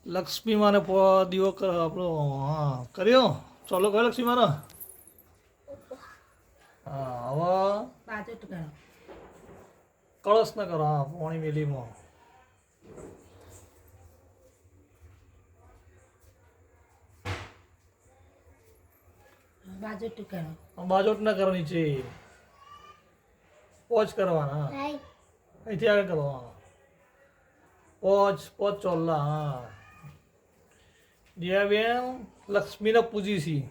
લક્ષ્મી માને દીવો આપણો હા કર્યો. ચાલો કયો લક્ષ્મી મારો. હા હવે કળશ ના કરો. હા પોણી મેલીમાં બાજોટ ના કરો. નીચે પોચ કરવાના. અહીંથી આગળ કરવાના. પોચ પોચ ચોલ્લા. હા દિયાબેન લક્ષ્મીને પૂજી છી.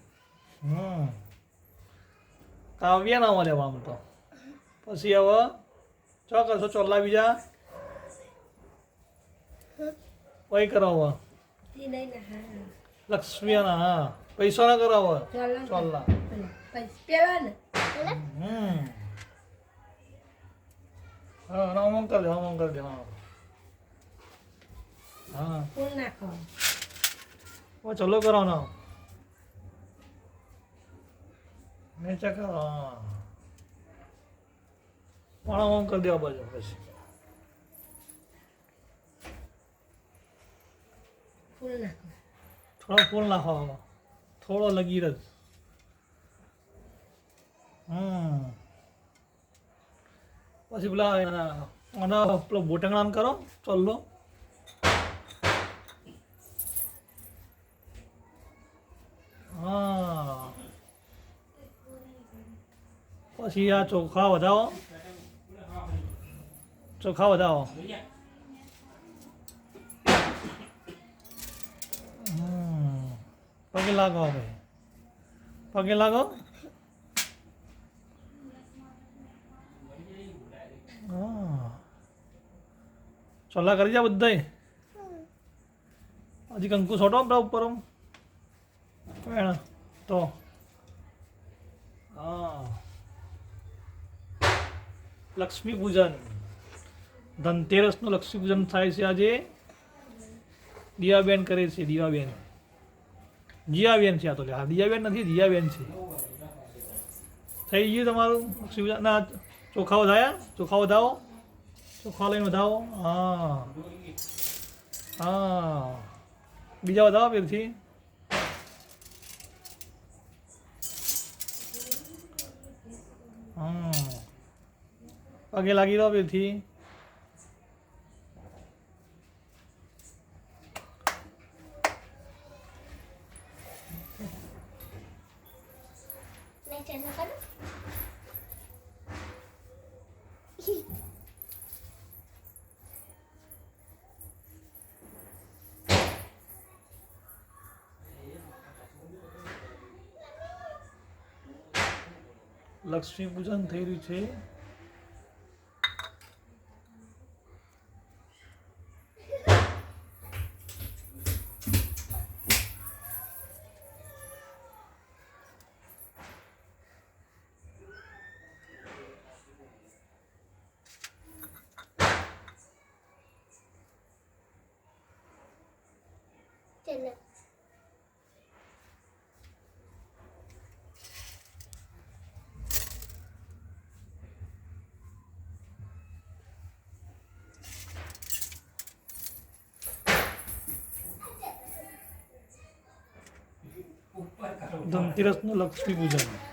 કાવ્યા નામ લેવા આમ તો. પછી હવે ચો કરશો ચોલ્લા બીજા કઈ કરાવો લક્ષ્મીના. હા પૈસા ના કરાવો ચોલ્લા. હા નામ કરી દે. નામ કરી દે. હા હા ચલો કરો ના નીચે કરો. હા પાણા ઓમ કરી દેવા બાજુ. પછી થોડો ફૂલ નાખો. થોડો લગીર જ. પછી પેલા આના પેલો બોટંગણામ કરો ચોલ્લો. હા પછી આ ચોખા વધાવો. ચોખા વધાવો. પગે લાગો. ભાઈ પગે લાગો. હા ચોલ્લા કરી જા બધાય. હજી કંકુ છોટો આપણા ઉપર તો હા લક્ષ્મી પૂજન ધનતેરસનું લક્ષ્મી પૂજન થાય છે આજે. દિયાબેન કરે છે. દિયાબેન જીયાબેન છે. આ તો હા દિયાબેન નથી દિયાબેન છે. થઈ ગયું તમારું લક્ષ્મી પૂજન. ના ચોખા વધાયા. ચોખા વધાવો. ચોખા લઈને વધાવો. હા હા બીજા વધાવો પેલથી. પગે લાગી રહ્યો પેલથી. લક્ષ્મી પૂજન થઈ રહ્યું છે. ધનતેરસનું લક્ષ્મી પૂજન.